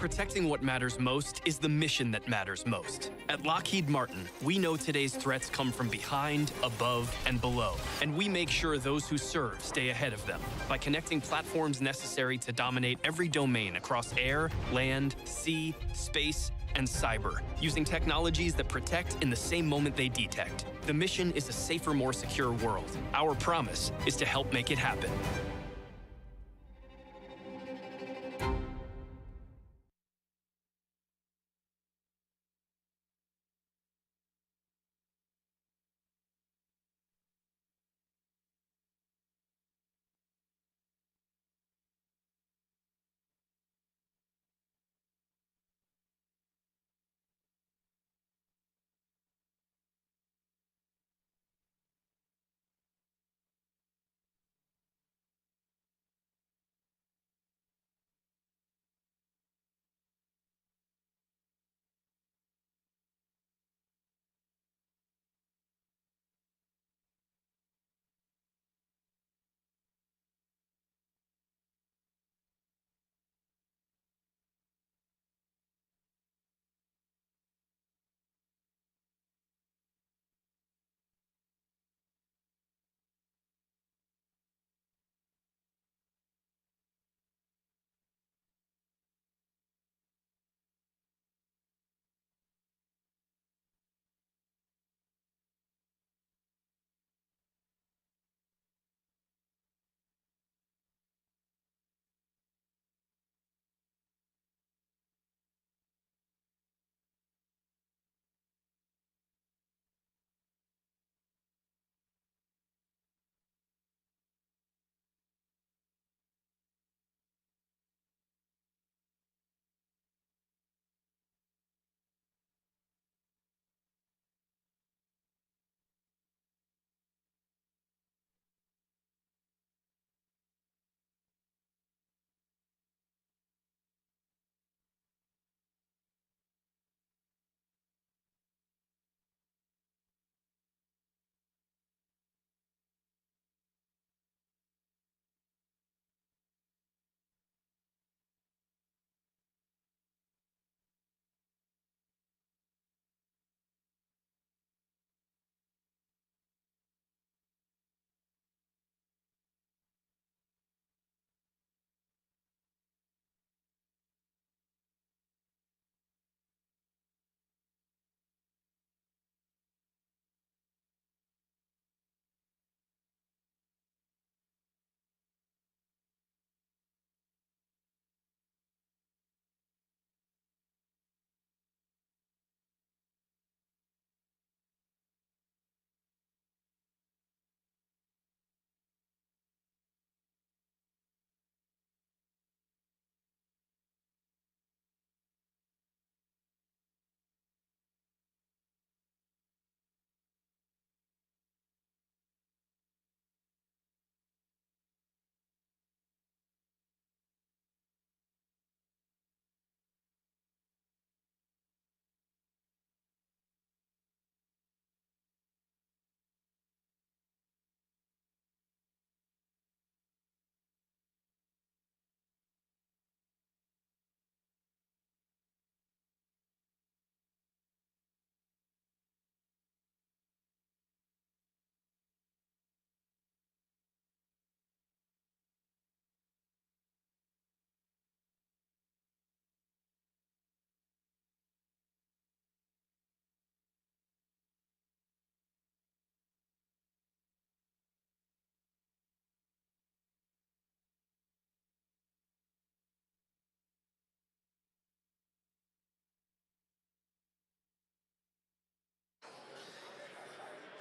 Protecting what matters most is the mission that matters most. At Lockheed Martin, we know today's threats come from behind, above, and below, and we make sure those who serve stay ahead of them by connecting platforms necessary to dominate every domain across air, land, sea, space, and cyber, using technologies that protect in the same moment they detect. The mission is a safer, more secure world. Our promise is to help make it happen.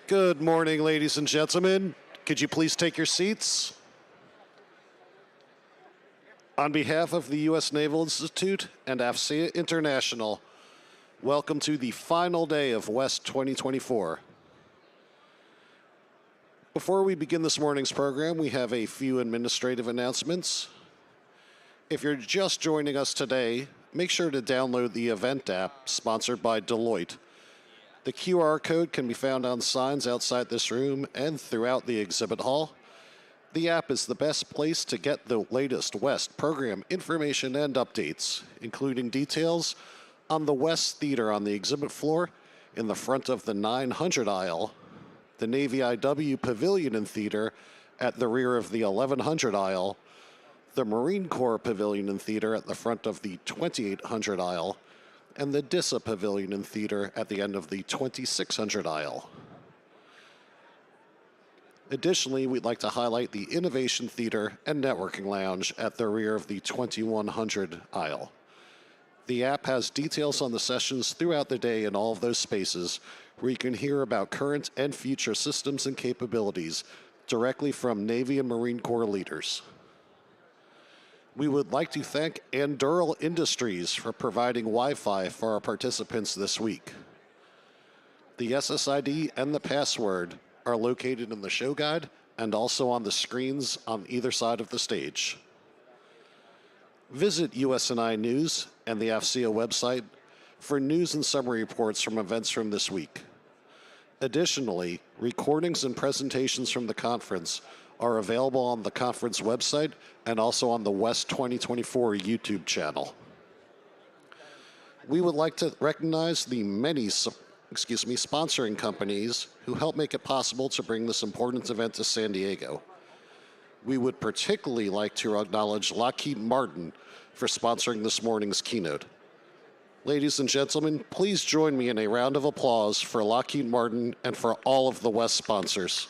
Good morning, ladies and gentlemen. Could you please take your seats? On behalf of the U.S. Naval Institute and AFCEA International, welcome to the final day of West 2024. Before we begin this morning's program, we have a few administrative announcements. If you're just joining us today, make sure to download the event app sponsored by Deloitte. The QR code can be found on signs outside this room and throughout the exhibit hall. The app is the best place to get the latest West program information and updates, including details on the West Theater on the exhibit floor in the front of the 900 aisle, the Navy IW Pavilion and Theater at the rear of the 1100 aisle, the Marine Corps Pavilion and Theater at the front of the 2800 aisle, and the DISA Pavilion and Theater at the end of the 2600 aisle. Additionally, we'd like to highlight the Innovation Theater and Networking Lounge at the rear of the 2100 aisle. The app has details on the sessions throughout the day in all of those spaces where you can hear about current and future systems and capabilities directly from Navy and Marine Corps leaders. We would like to thank Anduril Industries for providing Wi-Fi for our participants this week. The SSID and the password are located in the show guide and also on the screens on either side of the stage. Visit USNI News and the AFCEA website for news and summary reports from events from this week. Additionally, recordings and presentations from the conference are available on the conference website and also on the West 2024 YouTube channel. We would like to recognize the many sponsoring companies who help make it possible to bring this important event to San Diego. We would particularly like to acknowledge Lockheed Martin for sponsoring this morning's keynote. Ladies and gentlemen, please join me in a round of applause for Lockheed Martin and for all of the West sponsors.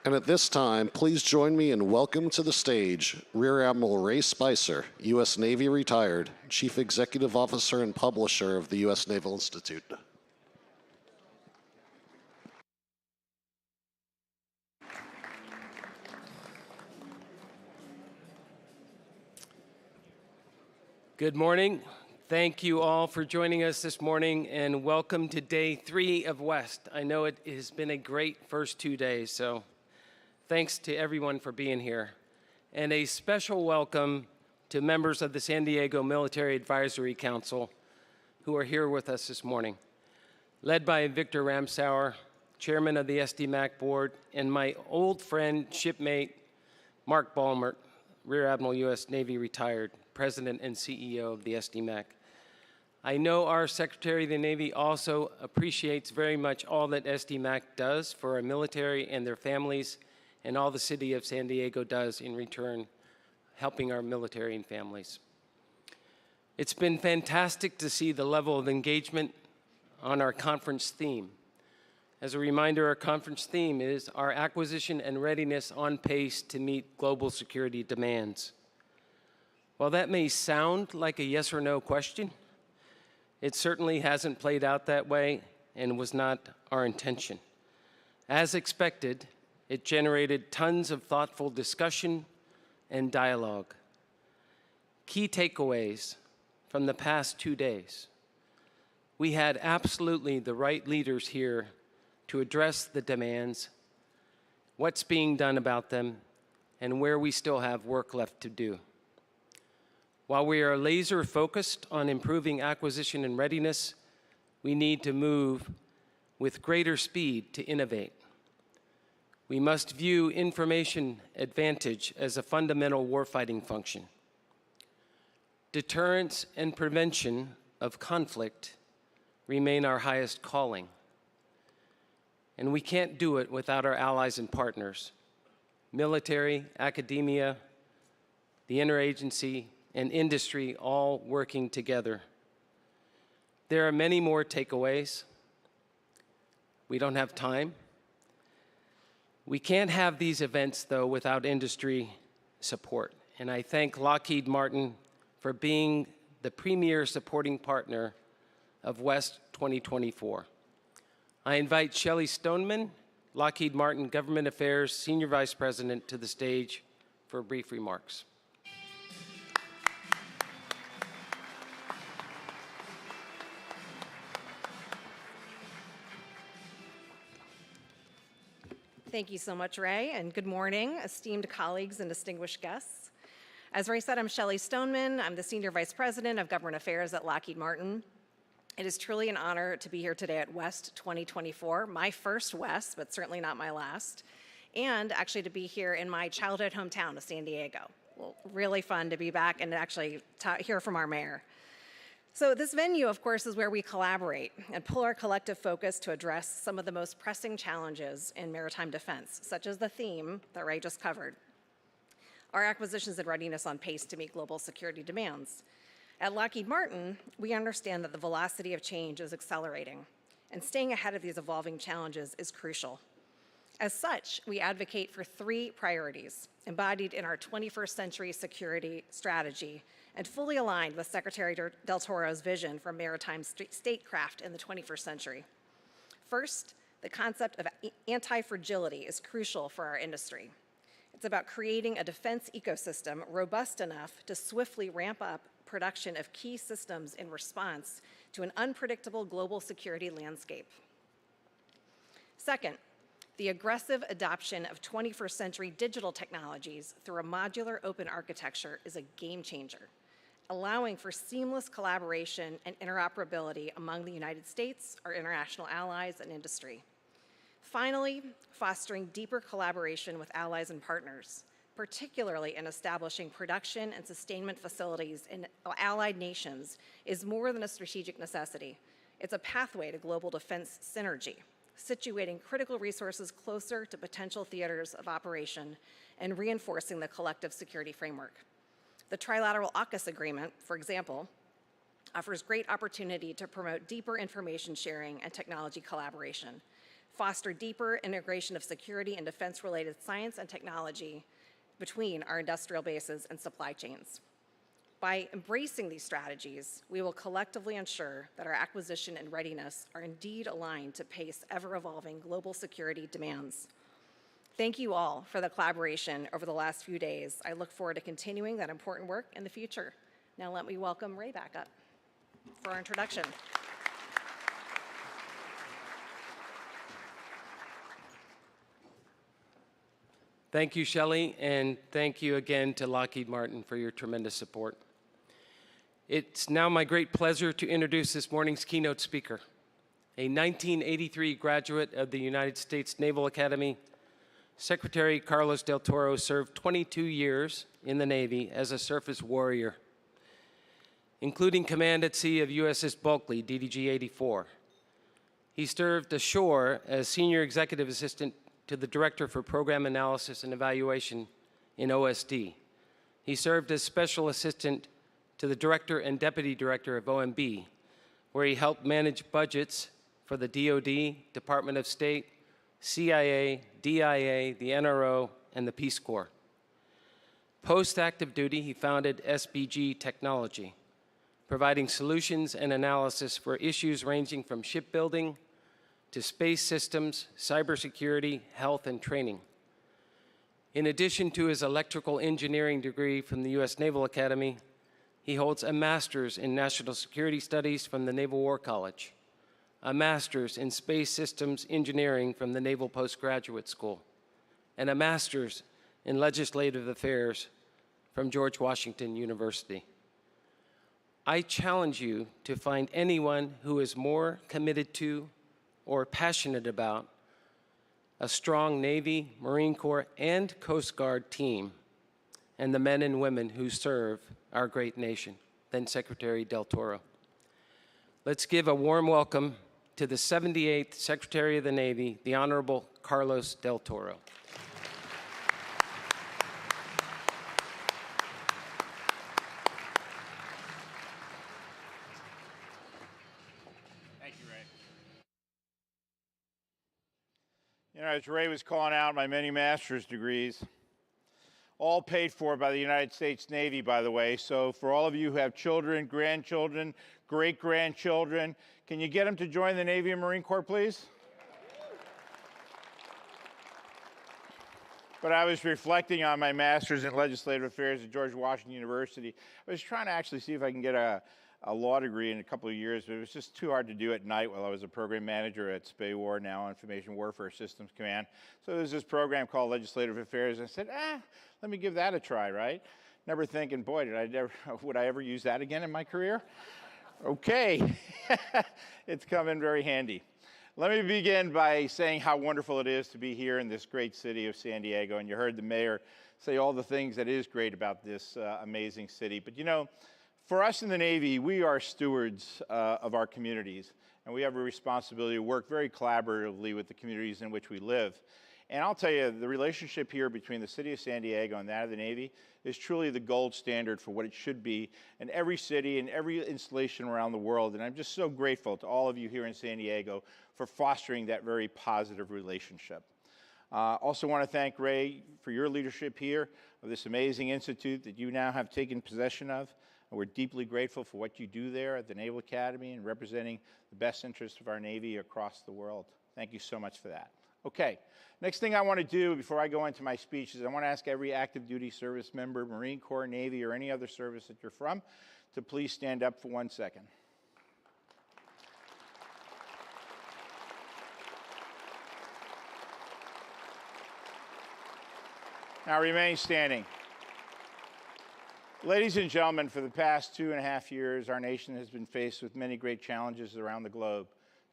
And at this time, please join me in welcome to the stage Rear Admiral Ray Spicer, U.S. Navy retired, Chief Executive Officer and Publisher of the U.S. Naval Institute. Good morning. Thank you all for joining us this morning, and welcome to day 3 of West. I know it has been a great first 2 days, so thanks to everyone for being here. And a special welcome to members of the San Diego Military Advisory Council who are here with us this morning, led by Victor Ramsauer, Chairman of the SDMAC Board, and my old friend, shipmate, Mark Balmert, Rear Admiral U.S. Navy retired, President and CEO of the SDMAC. I know our Secretary of the Navy also appreciates very much all that SDMAC does for our military and their families, and all the city of San Diego does in return, helping our military and families. It's been fantastic to see the level of engagement on our conference theme. As a reminder, our conference theme is our acquisition and readiness on pace to meet global security demands. While that may sound like a yes or no question, it certainly hasn't played out that way and was not our intention. As expected, it generated tons of thoughtful discussion and dialogue. Key takeaways from the past 2 days. We had absolutely the right leaders here to address the demands, what's being done about them, and where we still have work left to do. While we are laser focused on improving acquisition and readiness, we need to move with greater speed to innovate. We must view information advantage as a fundamental warfighting function. Deterrence and prevention of conflict remain our highest calling. And we can't do it without our allies and partners, military, academia, the interagency, and industry all working together. There are many more takeaways. We don't have time. We can't have these events, though, without industry support. And I thank Lockheed Martin for being the premier supporting partner of West 2024. I invite Shelley Stoneman, Lockheed Martin Government Affairs Senior Vice President, to the stage for brief remarks. Thank you so much, Ray, and good morning, esteemed colleagues and distinguished guests. As Ray said, I'm Shelley Stoneman. I'm the Senior Vice President of Government Affairs at Lockheed Martin. It is truly an honor to be here today at West 2024, my first West, but certainly not my last, and actually to be here in my childhood hometown of San Diego. Well, really fun to be back and actually hear from our mayor. So this venue, of course, is where we collaborate and pull our collective focus to address some of the most pressing challenges in maritime defense, such as the theme that Ray just covered. Our acquisitions and readiness on pace to meet global security demands. At Lockheed Martin, we understand that the velocity of change is accelerating, and staying ahead of these evolving challenges is crucial. As such, we advocate for 3 priorities embodied in our 21st century security strategy and fully aligned with Secretary Del Toro's vision for maritime statecraft in the 21st century. First, the concept of anti-fragility is crucial for our industry. It's about creating a defense ecosystem robust enough to swiftly ramp up production of key systems in response to an unpredictable global security landscape. Second, the aggressive adoption of 21st century digital technologies through a modular open architecture is a game changer, allowing for seamless collaboration and interoperability among the United States, our international allies, and industry. Finally, fostering deeper collaboration with allies and partners, particularly in establishing production and sustainment facilities in allied nations, is more than a strategic necessity. It's a pathway to global defense synergy, situating critical resources closer to potential theaters of operation and reinforcing the collective security framework. The Trilateral AUKUS agreement, for example, offers great opportunity to promote deeper information sharing and technology collaboration, foster deeper integration of security and defense-related science and technology between our industrial bases and supply chains. By embracing these strategies, we will collectively ensure that our acquisition and readiness are indeed aligned to pace ever-evolving global security demands. Thank you all for the collaboration over the last few days. I look forward to continuing that important work in the future. Now let me welcome Ray back up for our introduction. Thank you, Shelley, and thank you again to Lockheed Martin for your tremendous support. It's now my great pleasure to introduce this morning's keynote speaker, a 1983 graduate of the United States Naval Academy. Secretary Carlos Del Toro served 22 years in the Navy as a surface warrior, including command at sea of USS Bulkley, DDG-84. He served ashore as Senior Executive Assistant to the Director for Program Analysis and Evaluation in OSD. He served as Special Assistant to the Director and Deputy Director of OMB, where he helped manage budgets for the DoD, Department of State, CIA, DIA, the NRO, and the Peace Corps. Post-active duty, he founded SBG Technology, providing solutions and analysis for issues ranging from shipbuilding to space systems, cybersecurity, health, and training. In addition to his electrical engineering degree from the U.S. Naval Academy, he holds a master's in national security studies from the Naval War College, a master's in space systems engineering from the Naval Postgraduate School, and a master's in legislative affairs from George Washington University. I challenge you to find anyone who is more committed to or passionate about a strong Navy, Marine Corps, and Coast Guard team and the men and women who serve our great nation than Secretary Del Toro. Let's give a warm welcome to the 78th Secretary of the Navy, the Honorable Carlos Del Toro. You know, as Ray was calling out my many master's degrees, all paid for by the United States Navy, by the way. So for all of you who have children, grandchildren, great-grandchildren, can you get them to join the Navy and Marine Corps, please? But I was reflecting on my master's in legislative affairs at George Washington University. I was trying to actually see if I can get a law degree in a couple of years, but it was just too hard to do at night while I was a program manager at SPAWAR, now Information Warfare Systems Command. So there's this program called Legislative Affairs, and I said, let me give that a try, right? Never thinking, boy, would I ever use that again in my career? Okay, it's come in very handy. Let me begin by saying how wonderful it is to be here in this great city of San Diego. And you heard the mayor say all the things that is great about this amazing city. But you know, for us in the Navy, we are stewards of our communities. And we have a responsibility to work very collaboratively with the communities in which we live. And I'll tell you, the relationship here between the city of San Diego and that of the Navy is truly the gold standard for what it should be in every city and every installation around the world. And I'm just so grateful to all of you here in San Diego for fostering that very positive relationship. Also want to thank Ray for your leadership here of this amazing institute that you now have taken possession of. And we're deeply grateful for what you do there at the Naval Academy and representing the best interests of our Navy across the world. Thank you so much for that. Okay, next thing I want to do before I go into my speech is I want to ask every active duty service member, Marine Corps, Navy, or any other service that you're from, to please stand up for 1 second. Now remain standing. Ladies and gentlemen, for the past 2.5 years, our nation has been faced with many great challenges around the globe.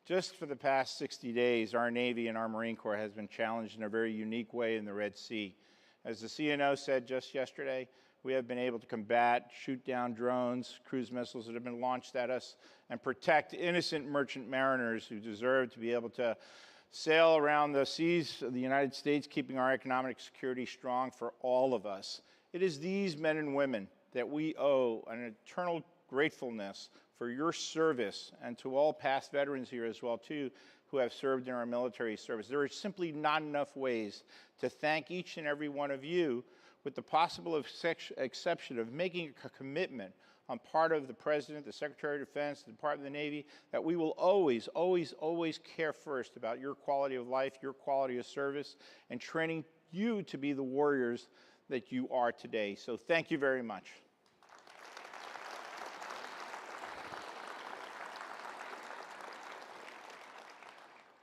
Just for the past 60 days, our Navy and our Marine Corps has been challenged in a very unique way in the Red Sea. As the CNO said just yesterday, we have been able to combat, shoot down drones, cruise missiles that have been launched at us, and protect innocent merchant mariners who deserve to be able to sail around the seas of the United States, keeping our economic security strong for all of us. It is these men and women that we owe an eternal gratefulness for your service, and to all past veterans here as well, too, who have served in our military service. There are simply not enough ways to thank each and every one of you, with the possible exception of making a commitment on part of the President, the Secretary of Defense, the Department of the Navy, that we will always, always, always care first about your quality of life, your quality of service, and training you to be the warriors that you are today. So thank you very much.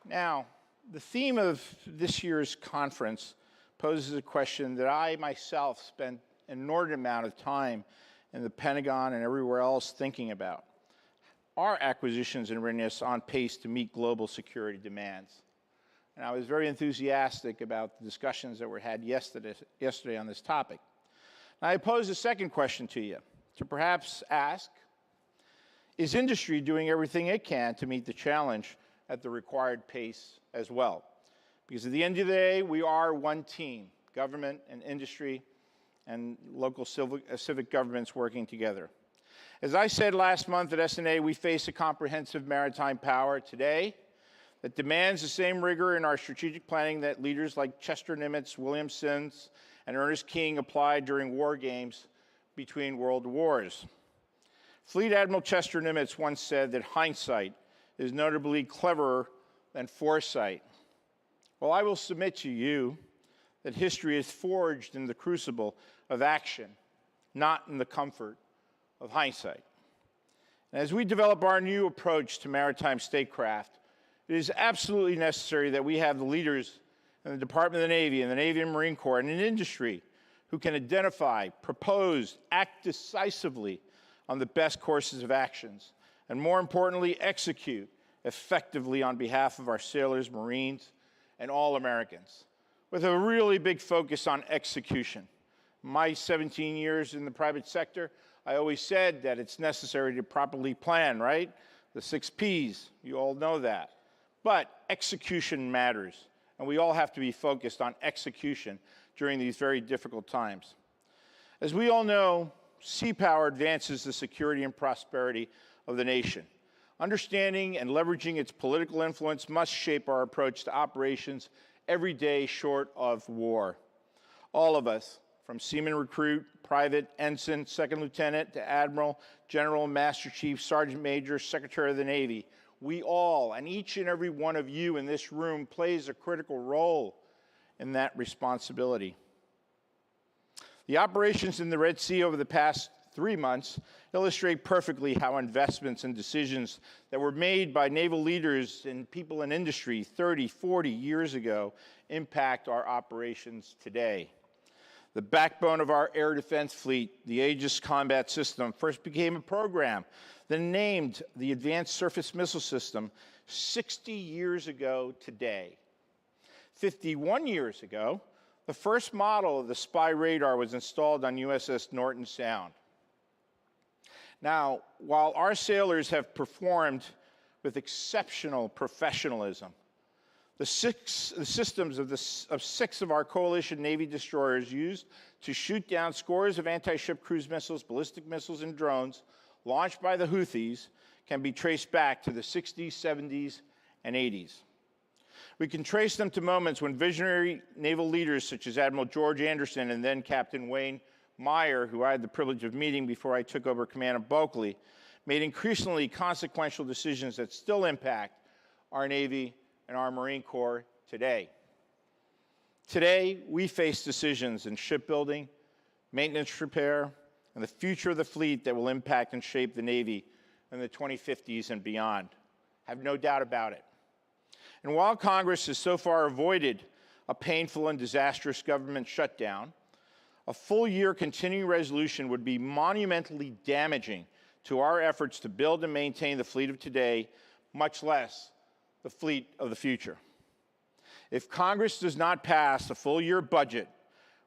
Now, the theme of this year's conference poses a question that I myself spent an inordinate amount of time in the Pentagon and everywhere else thinking about. Are acquisitions and readiness on pace to meet global security demands? And I was very enthusiastic about the discussions that were had yesterday on this topic. Now, I pose a second question to you, to perhaps ask, is industry doing everything it can to meet the challenge at the required pace as well? Because at the end of the day, we are one team, government and industry and local civic governments working together. As I said last month at SNA, we face a comprehensive maritime power today that demands the same rigor in our strategic planning that leaders like Chester Nimitz, William Sims, and Ernest King applied during war games between world wars. Fleet Admiral Chester Nimitz once said that hindsight is notably cleverer than foresight. Well, I will submit to you that history is forged in the crucible of action, not in the comfort of hindsight. And as we develop our new approach to maritime statecraft, it is absolutely necessary that we have the leaders in the Department of the Navy and the Navy and Marine Corps and in industry who can identify, propose, act decisively on the best courses of actions, and more importantly, execute effectively on behalf of our sailors, Marines, and all Americans, with a really big focus on execution. My 17 years in the private sector, I always said that it's necessary to properly plan, right? The 6 Ps, you all know that. But execution matters, and we all have to be focused on execution during these very difficult times. As we all know, sea power advances the security and prosperity of the nation. Understanding and leveraging its political influence must shape our approach to operations every day short of war. All of us, from seaman recruit, private, ensign, second lieutenant, to admiral, general, master chief, sergeant major, secretary of the Navy, we all, and each and every one of you in this room, plays a critical role in that responsibility. The operations in the Red Sea over the past 3 months illustrate perfectly how investments and decisions that were made by naval leaders and people in industry 30, 40 years ago impact our operations today. The backbone of our air defense fleet, the Aegis Combat System, first became a program, then named the Advanced Surface Missile System 60 years ago today. 51 years ago, the first model of the spy radar was installed on USS Norton Sound. Now, while our sailors have performed with exceptional professionalism, the systems of six of our coalition Navy destroyers used to shoot down scores of anti-ship cruise missiles, ballistic missiles, and drones launched by the Houthis can be traced back to the 60s, 70s, and 80s. We can trace them to moments when visionary naval leaders such as Admiral George Anderson and then Captain Wayne Meyer, who I had the privilege of meeting before I took over command of Bulkley, made increasingly consequential decisions that still impact our Navy and our Marine Corps today. Today, we face decisions in shipbuilding, maintenance repair, and the future of the fleet that will impact and shape the Navy in the 2050s and beyond. Have no doubt about it. And while Congress has so far avoided a painful and disastrous government shutdown, a full-year continuing resolution would be monumentally damaging to our efforts to build and maintain the fleet of today, much less the fleet of the future. If Congress does not pass a full-year budget,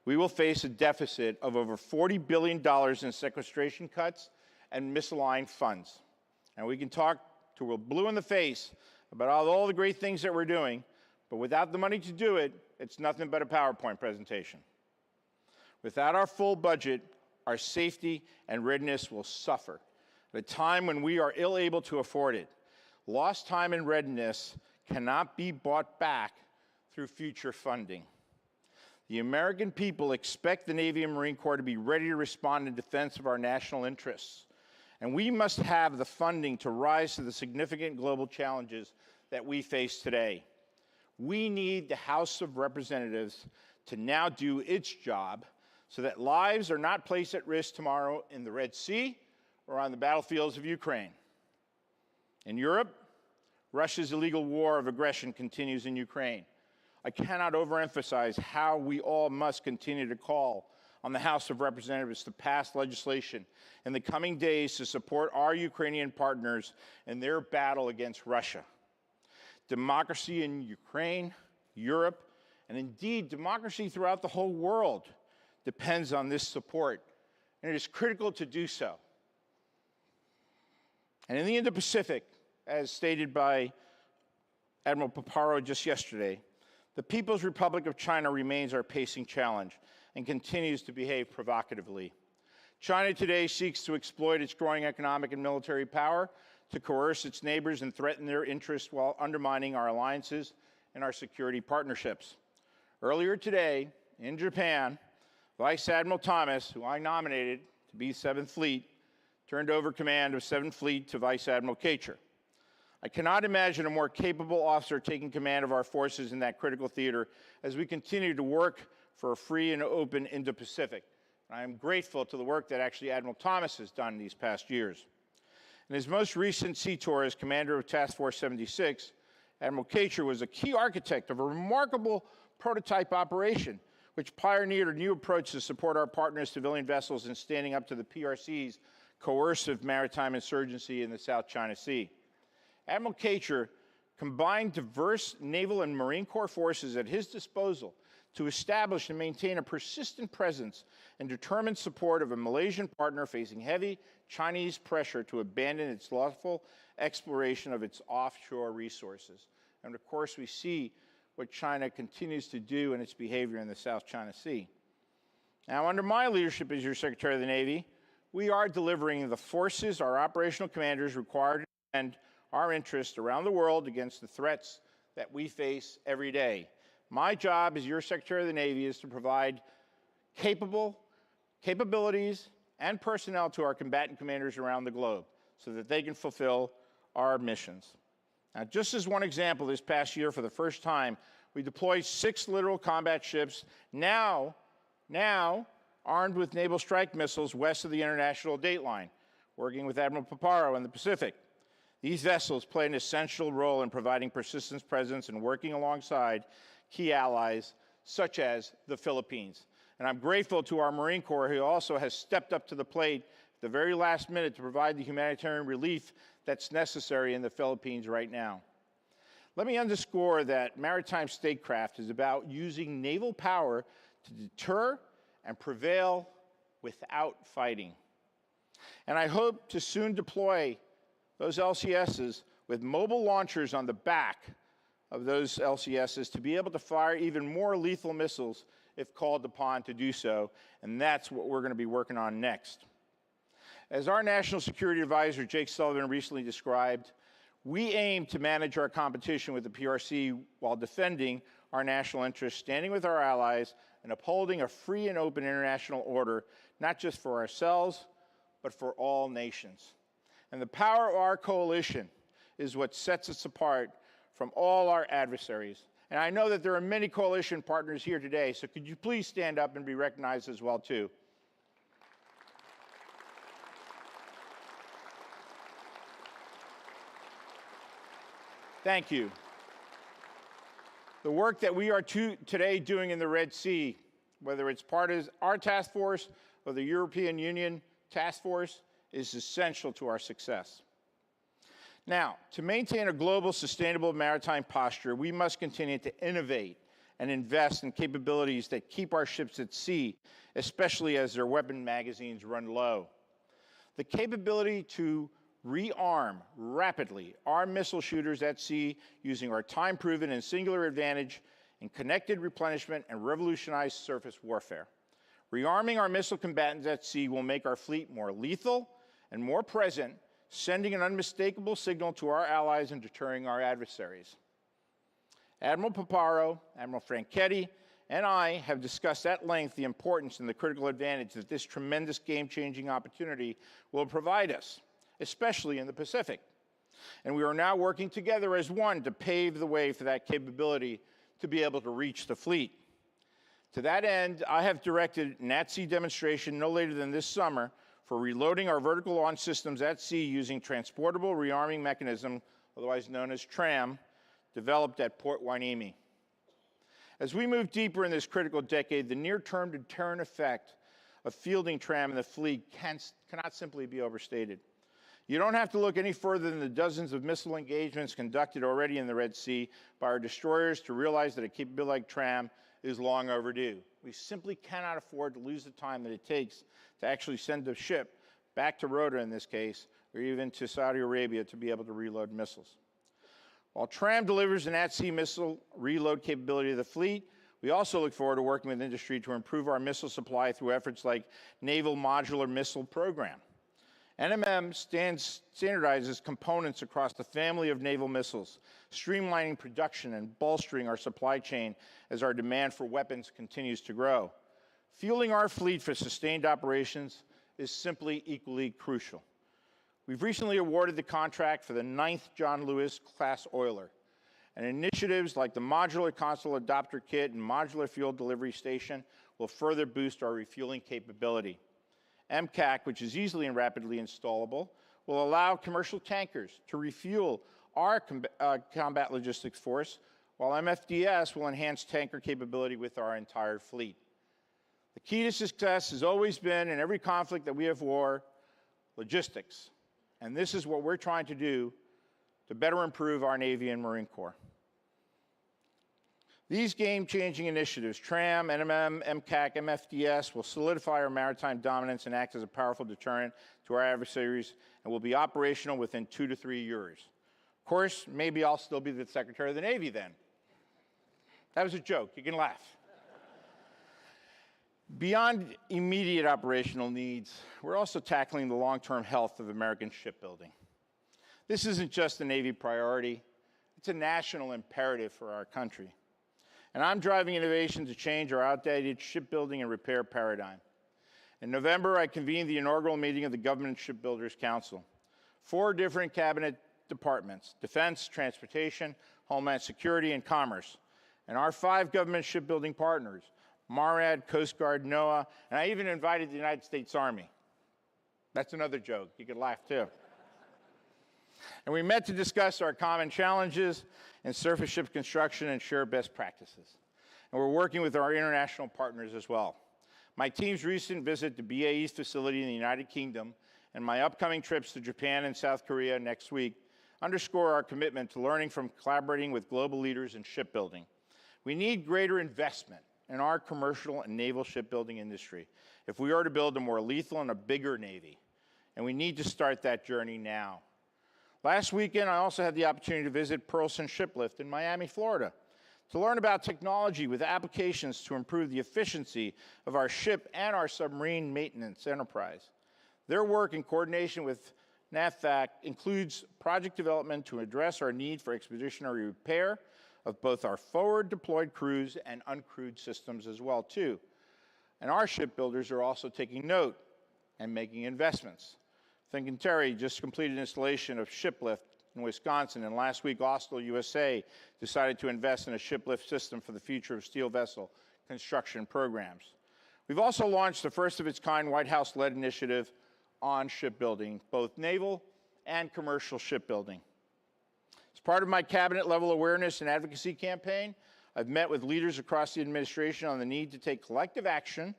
we will face a deficit of over $40 billion in sequestration cuts and misaligned funds. And we can talk till we're blue in the face about all the great things that we're doing, but without the money to do it, it's nothing but a PowerPoint presentation. Without our full budget, our safety and readiness will suffer at a time when we are ill able to afford it. Lost time and readiness cannot be bought back through future funding. The American people expect the Navy and Marine Corps to be ready to respond in defense of our national interests. And we must have the funding to rise to the significant global challenges that we face today. We need the House of Representatives to now do its job so that lives are not placed at risk tomorrow in the Red Sea or on the battlefields of Ukraine. In Europe, Russia's illegal war of aggression continues in Ukraine. I cannot overemphasize how we all must continue to call on the House of Representatives to pass legislation in the coming days to support our Ukrainian partners in their battle against Russia. Democracy in Ukraine, Europe, and indeed democracy throughout the whole world depends on this support, and it is critical to do so. And in the Indo-Pacific, as stated by Admiral Paparo just yesterday, the People's Republic of China remains our pacing challenge and continues to behave provocatively. China today seeks to exploit its growing economic and military power to coerce its neighbors and threaten their interests while undermining our alliances and our security partnerships. Earlier today, in Japan, Vice Admiral Thomas, who I nominated to be 7th Fleet, turned over command of 7th Fleet to Vice Admiral Kacher. I cannot imagine a more capable officer taking command of our forces in that critical theater as we continue to work for a free and open Indo-Pacific. I am grateful to the work that actually Admiral Thomas has done these past years. In his most recent sea tour as commander of Task Force 76, Admiral Kacher was a key architect of a remarkable prototype operation which pioneered a new approach to support our partners' civilian vessels in standing up to the PRC's coercive maritime insurgency in the South China Sea. Admiral Kacher combined diverse naval and Marine Corps forces at his disposal to establish and maintain a persistent presence and determined support of a Malaysian partner facing heavy Chinese pressure to abandon its lawful exploration of its offshore resources. And of course, we see what China continues to do in its behavior in the South China Sea. Now, under my leadership as your Secretary of the Navy, we are delivering the forces our operational commanders require to defend our interests around the world against the threats that we face every day. My job as your Secretary of the Navy is to provide capabilities and personnel to our combatant commanders around the globe so that they can fulfill our missions. Now, just as one example, this past year, for the first time, we deployed 6 littoral combat ships, now armed with naval strike missiles west of the international date line, working with Admiral Paparo in the Pacific. These vessels play an essential role in providing persistent presence and working alongside key allies such as the Philippines. And I'm grateful to our Marine Corps, who also has stepped up to the plate at the very last minute to provide the humanitarian relief that's necessary in the Philippines right now. Let me underscore that maritime statecraft is about using naval power to deter and prevail without fighting. And I hope to soon deploy those LCSs with mobile launchers on the back of those LCSs to be able to fire even more lethal missiles if called upon to do so, and that's what we're going to be working on next. As our National Security Advisor, Jake Sullivan, recently described, we aim to manage our competition with the PRC while defending our national interests, standing with our allies, and upholding a free and open international order, not just for ourselves, but for all nations. And the power of our coalition is what sets us apart from all our adversaries. And I know that there are many coalition partners here today, so could you please stand up and be recognized as well, too? Thank you. The work that we are today doing in the Red Sea, whether it's part of our task force or the European Union task force, is essential to our success. Now, to maintain a global sustainable maritime posture, we must continue to innovate and invest in capabilities that keep our ships at sea, especially as their weapon magazines run low. The capability to rearm rapidly our missile shooters at sea using our time-proven and singular advantage in connected replenishment and revolutionized surface warfare. Rearming our missile combatants at sea will make our fleet more lethal and more present, sending an unmistakable signal to our allies and deterring our adversaries. Admiral Paparo, Admiral Franchetti, and I have discussed at length the importance and the critical advantage that this tremendous game-changing opportunity will provide us, especially in the Pacific. And we are now working together as one to pave the way for that capability to be able to reach the fleet. To that end, I have directed an at-sea demonstration no later than this summer for reloading our vertical launch systems at sea using transportable rearming mechanism, otherwise known as TRAM, developed at Port Hueneme. As we move deeper in this critical decade, the near-term deterrent effect of fielding TRAM in the fleet cannot simply be overstated. You don't have to look any further than the dozens of missile engagements conducted already in the Red Sea by our destroyers to realize that a capability like TRAM is long overdue. We simply cannot afford to lose the time that it takes to actually send a ship back to Rota in this case, or even to Saudi Arabia to be able to reload missiles. While TRAM delivers an at-sea missile reload capability to the fleet, we also look forward to working with industry to improve our missile supply through efforts like Naval Modular Missile Program. NMM standardizes components across the family of naval missiles, streamlining production and bolstering our supply chain as our demand for weapons continues to grow. Fueling our fleet for sustained operations is simply equally crucial. We've recently awarded the contract for the 9th John Lewis class oiler, and initiatives like the Modular Console Adapter Kit and Modular Fuel Delivery Station will further boost our refueling capability. MCAC, which is easily and rapidly installable, will allow commercial tankers to refuel our combat logistics force, while MFDS will enhance tanker capability with our entire fleet. The key to success has always been, in every conflict that we have war, logistics. And this is what we're trying to do to better improve our Navy and Marine Corps. These game-changing initiatives, TRAM, NMM, MCAC, MFDS, will solidify our maritime dominance and act as a powerful deterrent to our adversaries and will be operational within 2 to 3 years. Of course, maybe I'll still be the Secretary of the Navy then. That was a joke. You can laugh. Beyond immediate operational needs, we're also tackling the long-term health of American shipbuilding. This isn't just a Navy priority. It's a national imperative for our country. And I'm driving innovation to change our outdated shipbuilding and repair paradigm. In November, I convened the inaugural meeting of the Government Shipbuilders Council. 4 different cabinet departments: Defense, Transportation, Homeland Security, and Commerce. And our 5 government shipbuilding partners: MARAD, Coast Guard, NOAA, and I even invited the United States Army. That's another joke. You could laugh too. And we met to discuss our common challenges in surface ship construction and share best practices. And we're working with our international partners as well. My team's recent visit to BAE's facility in the United Kingdom and my upcoming trips to Japan and South Korea next week underscore our commitment to learning from collaborating with global leaders in shipbuilding. We need greater investment in our commercial and naval shipbuilding industry if we are to build a more lethal and a bigger Navy, and we need to start that journey now. Last weekend, I also had the opportunity to visit Pearlson Shiplift in Miami, Florida, to learn about technology with applications to improve the efficiency of our ship and our submarine maintenance enterprise. Their work in coordination with NAVFAC includes project development to address our need for expeditionary repair of both our forward deployed crews and uncrewed systems as well, too. And our shipbuilders are also taking note and making investments. Fincantieri just completed installation of Shiplift in Wisconsin, and last week Austal USA decided to invest in a shiplift system for the future of steel vessel construction programs. We've also launched the first of its kind White House-led initiative on shipbuilding, both naval and commercial shipbuilding. As part of my cabinet-level awareness and advocacy campaign, I've met with leaders across the administration on the need to take collective action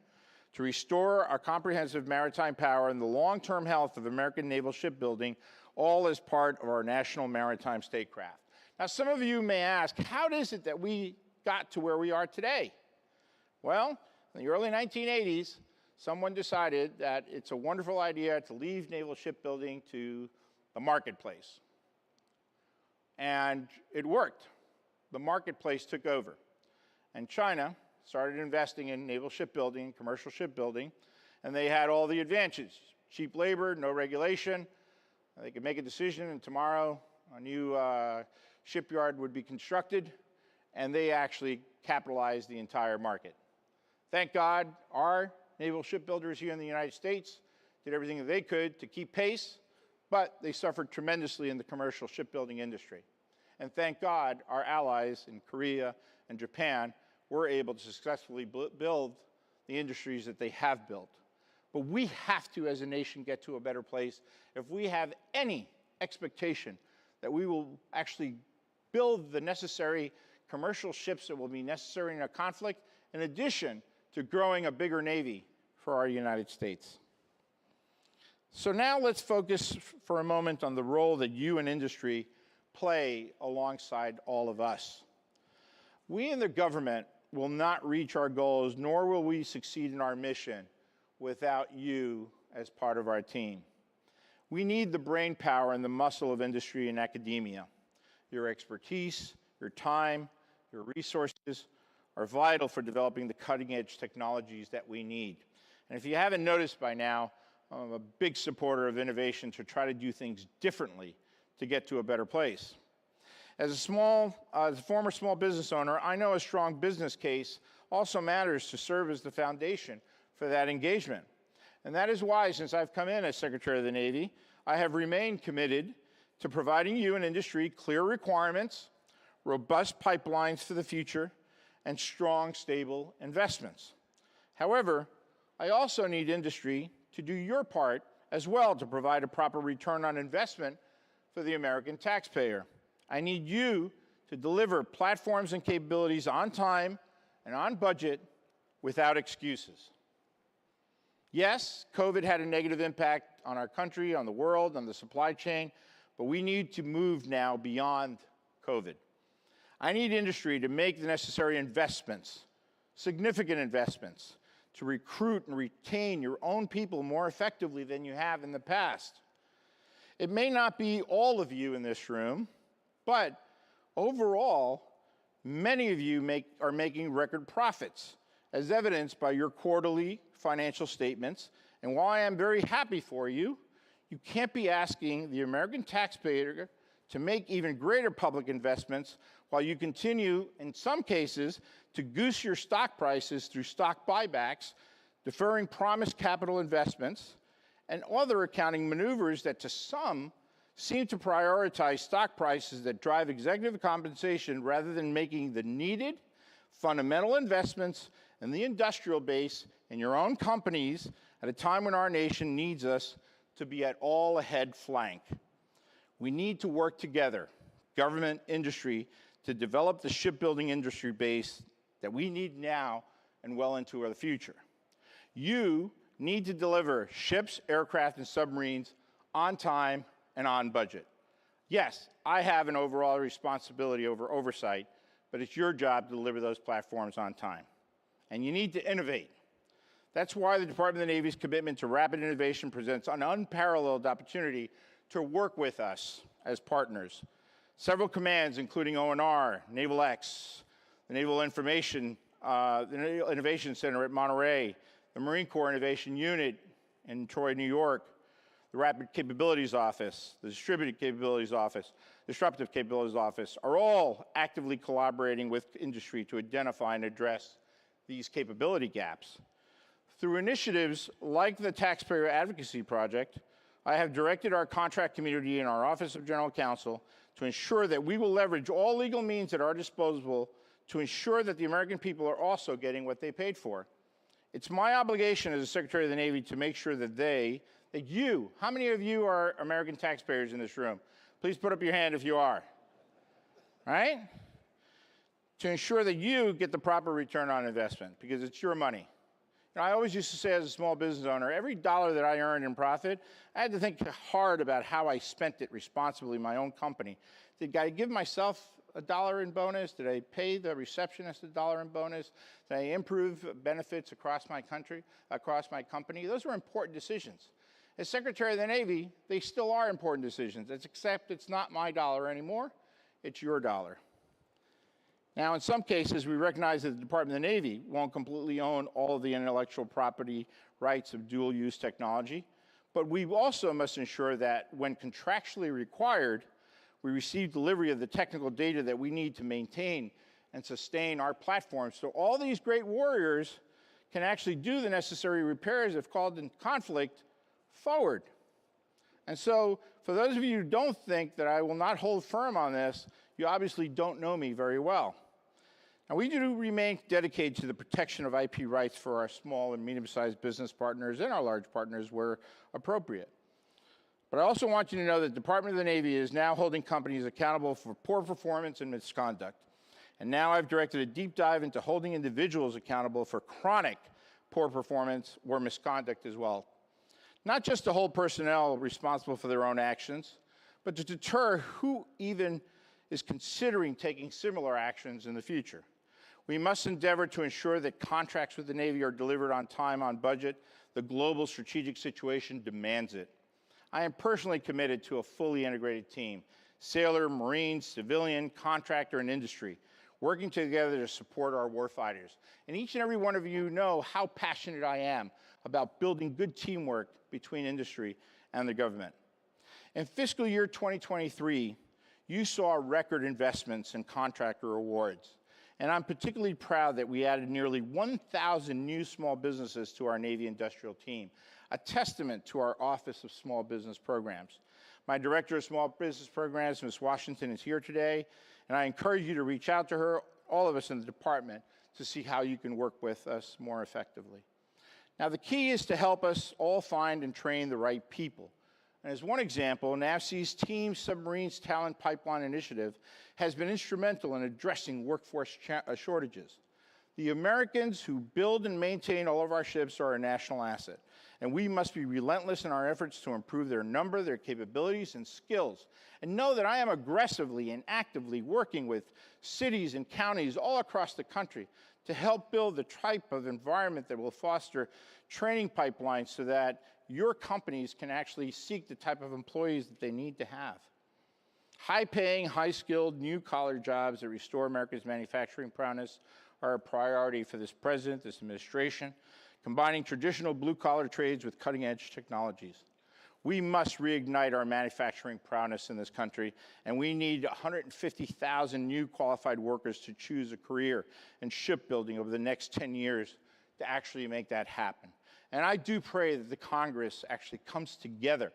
to restore our comprehensive maritime power and the long-term health of American naval shipbuilding, all as part of our national maritime statecraft. Now, some of you may ask, how is it that we got to where we are today? Well, in the early 1980s, someone decided that it's a wonderful idea to leave naval shipbuilding to the marketplace. And it worked. The marketplace took over. And China started investing in naval shipbuilding, commercial shipbuilding, and they had all the advantages. Cheap labor, no regulation. They could make a decision, and tomorrow a new shipyard would be constructed, and they actually capitalized the entire market. Thank God our naval shipbuilders here in the United States did everything that they could to keep pace, but they suffered tremendously in the commercial shipbuilding industry. And thank God our allies in Korea and Japan were able to successfully build the industries that they have built. But we have to, as a nation, get to a better place if we have any expectation that we will actually build the necessary commercial ships that will be necessary in a conflict, in addition to growing a bigger Navy for our United States. So now let's focus for a moment on the role that you and industry play alongside all of us. We in the government will not reach our goals, nor will we succeed in our mission without you as part of our team. We need the brain power and the muscle of industry and academia. Your expertise, your time, your resources are vital for developing the cutting-edge technologies that we need. And if you haven't noticed by now, I'm a big supporter of innovation to try to do things differently to get to a better place. As a former small business owner, I know a strong business case also matters to serve as the foundation for that engagement. And that is why, since I've come in as Secretary of the Navy, I have remained committed to providing you and industry clear requirements, robust pipelines for the future, and strong, stable investments. However, I also need industry to do your part as well to provide a proper return on investment for the American taxpayer. I need you to deliver platforms and capabilities on time and on budget without excuses. Yes, COVID had a negative impact on our country, on the world, on the supply chain, but we need to move now beyond COVID. I need industry to make the necessary investments, significant investments, to recruit and retain your own people more effectively than you have in the past. It may not be all of you in this room, but overall, many of you are making record profits, as evidenced by your quarterly financial statements. And while I am very happy for you, you can't be asking the American taxpayer to make even greater public investments while you continue, in some cases, to goose your stock prices through stock buybacks, deferring promised capital investments, and other accounting maneuvers that to some seem to prioritize stock prices that drive executive compensation rather than making the needed fundamental investments in the industrial base in your own companies at a time when our nation needs us to be at all ahead flank. We need to work together, government, industry, to develop the shipbuilding industry base that we need now and well into the future. You need to deliver ships, aircraft, and submarines on time and on budget. Yes, I have an overall responsibility over oversight, but it's your job to deliver those platforms on time. And you need to innovate. That's why the Department of the Navy's commitment to rapid innovation presents an unparalleled opportunity to work with us as partners. Several commands, including ONR, Naval X, the Naval Innovation Center at Monterey, the Marine Corps Innovation Unit in Troy, New York, the Rapid Capabilities Office, the Distributed Capabilities Office, Disruptive Capabilities Office, are all actively collaborating with industry to identify and address these capability gaps. Through initiatives like the Taxpayer Advocacy Project, I have directed our contract community and our Office of General Counsel to ensure that we will leverage all legal means at our disposal to ensure that the American people are also getting what they paid for. It's my obligation as a Secretary of the Navy to make sure that you, how many of you are American taxpayers in this room? Please put up your hand if you are. Right? To ensure that you get the proper return on investment, because it's your money. You know, I always used to say as a small business owner, every dollar that I earned in profit, I had to think hard about how I spent it responsibly in my own company. Did I give myself $1 in bonus? Did I pay the receptionist $1 in bonus? Did I improve benefits across my country, across my company? Those were important decisions. As Secretary of the Navy, they still are important decisions, except it's not my dollar anymore, it's your dollar. Now, in some cases, we recognize that the Department of the Navy won't completely own all of the intellectual property rights of dual-use technology, but we also must ensure that when contractually required, we receive delivery of the technical data that we need to maintain and sustain our platforms so all these great warriors can actually do the necessary repairs if called in conflict forward. And so, for those of you who don't think that I will not hold firm on this, you obviously don't know me very well. Now, we do remain dedicated to the protection of IP rights for our small and medium-sized business partners and our large partners where appropriate. But I also want you to know that the Department of the Navy is now holding companies accountable for poor performance and misconduct. And now I've directed a deep dive into holding individuals accountable for chronic poor performance or misconduct as well. Not just to hold personnel responsible for their own actions, but to deter who even is considering taking similar actions in the future. We must endeavor to ensure that contracts with the Navy are delivered on time, on budget. The global strategic situation demands it. I am personally committed to a fully integrated team, sailor, Marine, civilian, contractor, and industry, working together to support our warfighters. And each and every one of you know how passionate I am about building good teamwork between industry and the government. In fiscal year 2023, you saw record investments in contractor awards. And I'm particularly proud that we added nearly 1,000 new small businesses to our Navy industrial team, a testament to our Office of Small Business Programs. My Director of Small Business Programs, Ms. Washington, is here today, and I encourage you to reach out to her, all of us in the department, to see how you can work with us more effectively. Now, the key is to help us all find and train the right people. And as one example, NAVSEA's Team Submarines Talent Pipeline Initiative has been instrumental in addressing workforce shortages. The Americans who build and maintain all of our ships are a national asset, and we must be relentless in our efforts to improve their number, their capabilities, and skills. And know that I am aggressively and actively working with cities and counties all across the country to help build the type of environment that will foster training pipelines so that your companies can actually seek the type of employees that they need to have. High-paying, high-skilled, new-collar jobs that restore America's manufacturing prowess are a priority for this president, this administration, combining traditional blue-collar trades with cutting-edge technologies. We must reignite our manufacturing prowess in this country, and we need 150,000 new qualified workers to choose a career in shipbuilding over the next 10 years to actually make that happen. And I do pray that the Congress actually comes together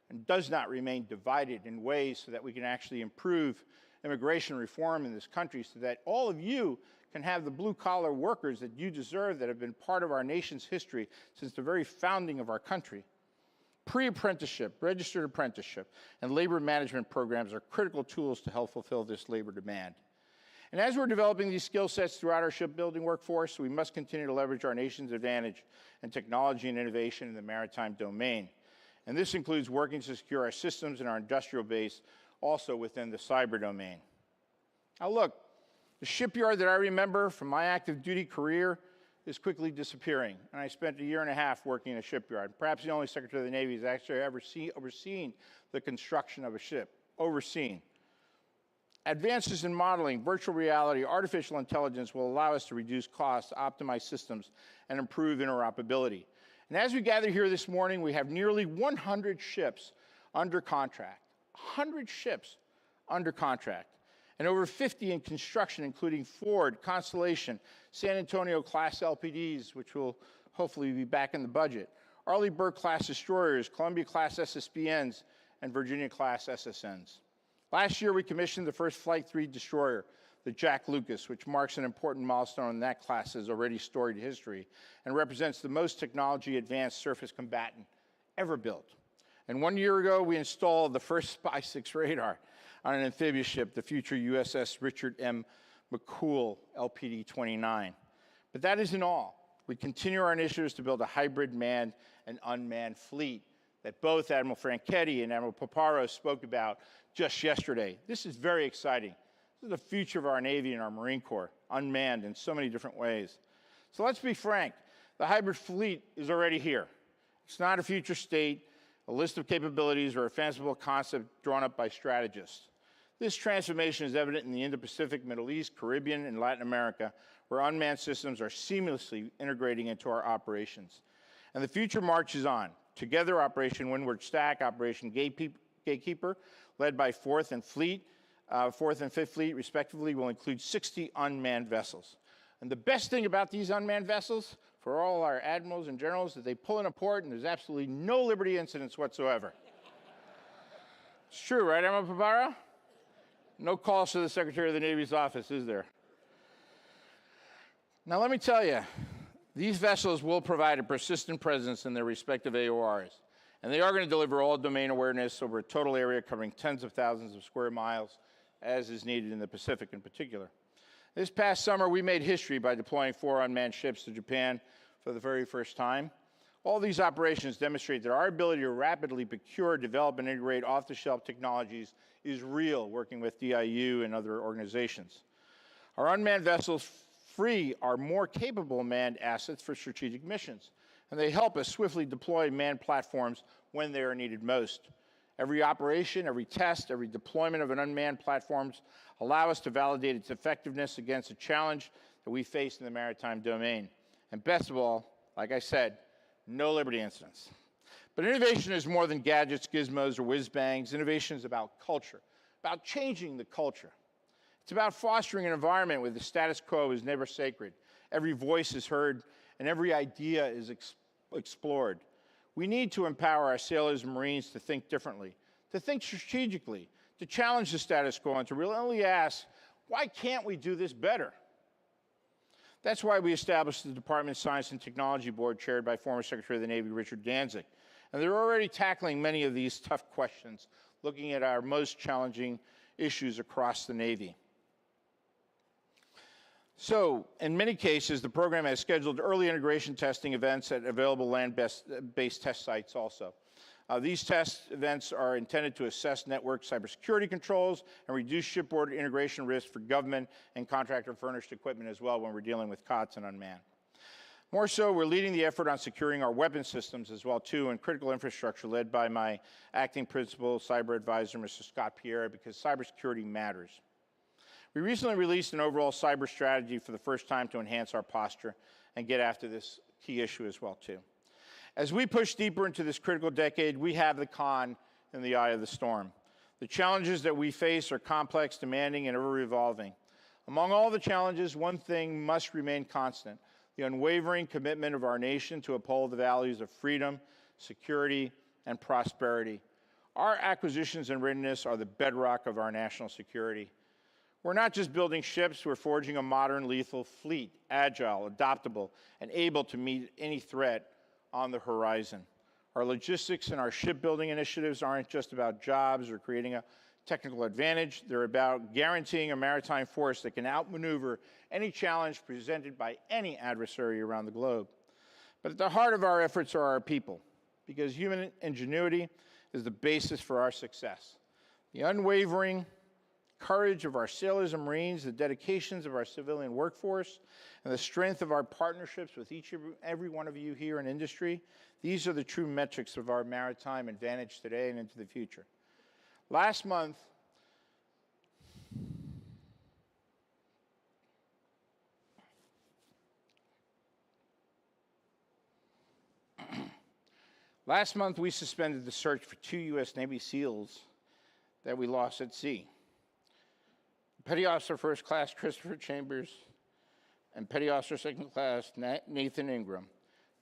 and does not remain divided in ways so that we can actually improve immigration reform in this country so that all of you can have the blue-collar workers that you deserve that have been part of our nation's history since the very founding of our country. Pre-apprenticeship, registered apprenticeship, and labor management programs are critical tools to help fulfill this labor demand. And as we're developing these skill sets throughout our shipbuilding workforce, we must continue to leverage our nation's advantage in technology and innovation in the maritime domain. And this includes working to secure our systems and our industrial base also within the cyber domain. Now look, the shipyard that I remember from my active duty career is quickly disappearing. And I spent a year and a half working in a shipyard. Perhaps the only Secretary of the Navy has actually ever overseen the construction of a ship, overseen. Advances in modeling, virtual reality, artificial intelligence will allow us to reduce costs, optimize systems, and improve interoperability. And as we gather here this morning, we have nearly 100 ships under contract, 100 ships under contract, and over 50 in construction, including Ford, Constellation, San Antonio-class LPDs, which will hopefully be back in the budget, Arleigh Burke-class destroyers, Columbia-class SSBNs, and Virginia-class SSNs. Last year, we commissioned the first Flight III destroyer, the Jack Lucas, which marks an important milestone in that class's already storied history and represents the most technology-advanced surface combatant ever built. And 1 year ago, we installed the first SPY-6 radar on an amphibious ship, the future USS Richard M. McCool LPD-29. But that isn't all. We continue our initiatives to build a hybrid manned and unmanned fleet that both Admiral Franchetti and Admiral Paparo spoke about just yesterday. This is very exciting. This is the future of our Navy and our Marine Corps, unmanned in so many different ways. So let's be frank, the hybrid fleet is already here. It's not a future state, a list of capabilities, or a fanciful concept drawn up by strategists. This transformation is evident in the Indo-Pacific, Middle East, Caribbean, and Latin America, where unmanned systems are seamlessly integrating into our operations. And the future marches on. Together, Operation Windward Stack, Operation Gatekeeper, led by 4th and 5th Fleet, respectively, will include 60 unmanned vessels. And the best thing about these unmanned vessels, for all our admirals and generals, is that they pull in a port and there's absolutely no Liberty incidents whatsoever. It's true, right, Admiral Paparo? No calls to the Secretary of the Navy's office, is there? Now, let me tell you, these vessels will provide a persistent presence in their respective AORs, and they are going to deliver all domain awareness over a total area covering tens of thousands of square miles, as is needed in the Pacific in particular. This past summer, we made history by deploying 4 unmanned ships to Japan for the very first time. All these operations demonstrate that our ability to rapidly procure, develop, and integrate off-the-shelf technologies is real, working with DIU and other organizations. Our unmanned vessels free our more capable manned assets for strategic missions, and they help us swiftly deploy manned platforms when they are needed most. Every operation, every test, every deployment of an unmanned platforms allow us to validate its effectiveness against a challenge that we face in the maritime domain. And best of all, like I said, no Liberty incidents. But innovation is more than gadgets, gizmos, or whiz-bangs. Innovation is about culture, about changing the culture. It's about fostering an environment where the status quo is never sacred, every voice is heard, and every idea is explored. We need to empower our sailors and Marines to think differently, to think strategically, to challenge the status quo, and to really ask, why can't we do this better? That's why we established the Department of Science and Technology Board, chaired by former Secretary of the Navy Richard Danzig. And they're already tackling many of these tough questions, looking at our most challenging issues across the Navy. So, in many cases, the program has scheduled early integration testing events at available land-based test sites also. These test events are intended to assess network cybersecurity controls and reduce shipboard integration risk for government and contractor-furnished equipment as well when we're dealing with COTS and unmanned. More so, we're leading the effort on securing our weapon systems as well, too, and critical infrastructure led by my acting principal cyber advisor, Mr. Scott Pierre, because cybersecurity matters. We recently released an overall cyber strategy for the first time to enhance our posture and get after this key issue as well, too. As we push deeper into this critical decade, we have the con in the eye of the storm. The challenges that we face are complex, demanding, and ever-evolving. Among all the challenges, one thing must remain constant: the unwavering commitment of our nation to uphold the values of freedom, security, and prosperity. Our acquisitions and readiness are the bedrock of our national security. We're not just building ships, we're forging a modern lethal fleet, agile, adaptable, and able to meet any threat on the horizon. Our logistics and our shipbuilding initiatives aren't just about jobs or creating a technical advantage. They're about guaranteeing a maritime force that can outmaneuver any challenge presented by any adversary around the globe. But at the heart of our efforts are our people, because human ingenuity is the basis for our success. The unwavering courage of our sailors and Marines, the dedications of our civilian workforce, and the strength of our partnerships with each and every one of you here in industry, these are the true metrics of our maritime advantage today and into the future. Last month, we suspended the search for 2 U.S. Navy SEALs that we lost at sea. Petty Officer First Class Christopher Chambers and Petty Officer Second Class Nathan Ingram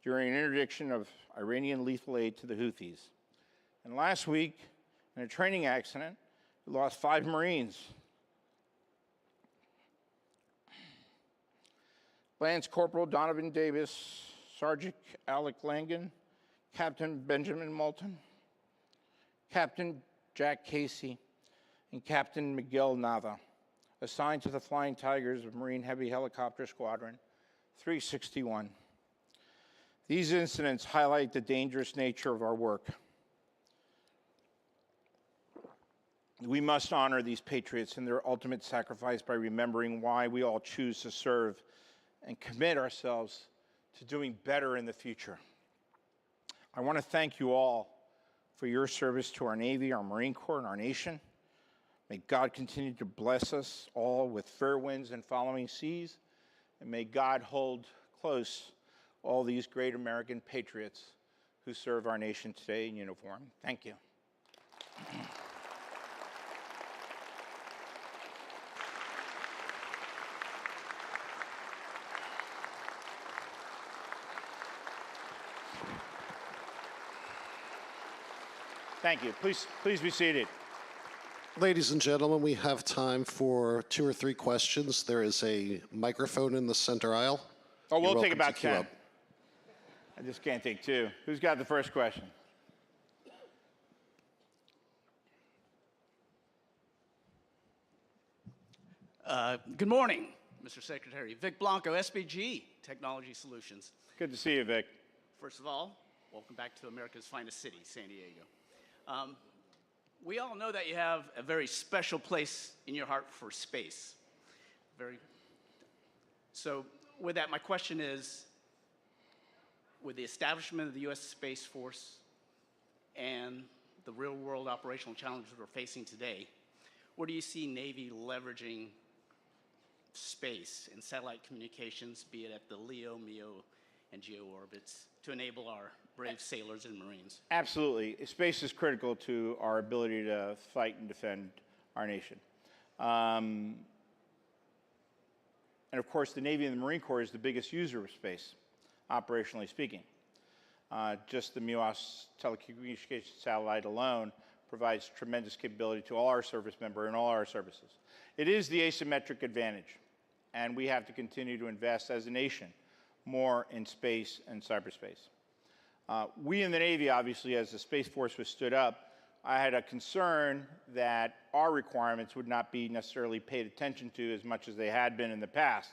during an interdiction of Iranian lethal aid to the Houthis. And last week, in a training accident, we lost 5 Marines. Lance Corporal Donovan Davis, Sergeant Alec Langan, Captain Benjamin Moulton, Captain Jack Casey, and Captain Miguel Nava, assigned to the Flying Tigers of Marine Heavy Helicopter Squadron 361. These incidents highlight the dangerous nature of our work. We must honor these patriots and their ultimate sacrifice by remembering why we all choose to serve and commit ourselves to doing better in the future. I want to thank you all for your service to our Navy, our Marine Corps, and our nation. May God continue to bless us all with fair winds and following seas, and may God hold close all these great American patriots who serve our nation today in uniform. Thank you. Thank you. Please be seated. Ladies and gentlemen, we have time for 2 or 3 questions. There is a microphone in the center aisle. Oh, we'll You're take welcome about to queue 10. up. I just can't take 2. Who's got the first question? Good morning, Mr. Secretary. Vic Blanco, SBG Technology Solutions. Good to see you, Vic. First of all, welcome back to America's finest city, San Diego. We all know that you have a very special place in your heart for space. So with that, my question is, with the establishment of the U.S. Space Force and the real-world operational challenges we're facing today, where do you see Navy leveraging space and satellite communications, be it at the LEO, MEO, and GEO orbits, to enable our brave sailors and Marines? Absolutely. Space is critical to our ability to fight and defend our nation. And of course, the Navy and the Marine Corps is the biggest user of space, operationally speaking. Just the MUOS telecommunications satellite alone provides tremendous capability to all our service members and all our services. It is the asymmetric advantage, and we have to continue to invest as a nation more in space and cyberspace. We in the Navy, obviously, as the Space Force was stood up, I had a concern that our requirements would not be necessarily paid attention to as much as they had been in the past.